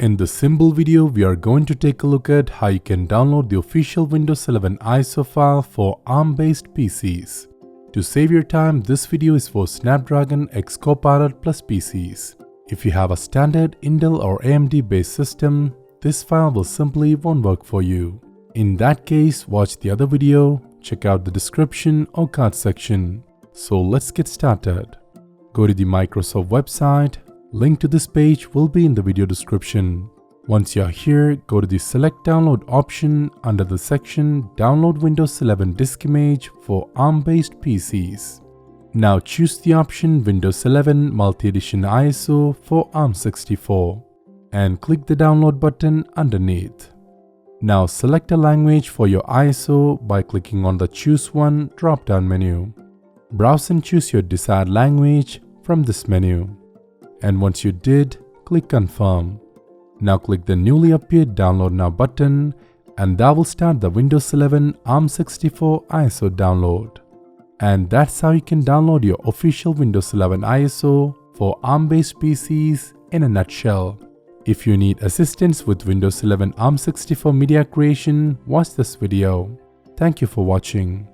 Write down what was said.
In this simple video, we are going to take a look at how you can download the official Windows 11 ISO file for ARM-based PCs. To save your time, this video is for Snapdragon X Copilot Plus PCs. If you have a standard Intel or AMD based system, this file will simply won't work for you. In that case, watch the other video, check out the description or card section. So let's get started. Go to the Microsoft website. Link to this page will be in the video description. Once you are here, go to the Select Download option under the section Download Windows 11 Disk Image for ARM-based PCs. Now choose the option Windows 11 Multi-Edition ISO for ARM64 and click the download button underneath. Now select a language for your ISO by clicking on the Choose One drop-down menu. Browse and choose your desired language from this menu. And once you did, click Confirm. Now click the newly appeared Download Now button and that will start the Windows 11 ARM64 ISO download. And that's how you can download your official Windows 11 ISO for ARM-based PCs in a nutshell. If you need assistance with Windows 11 ARM64 media creation, watch this video. Thank you for watching.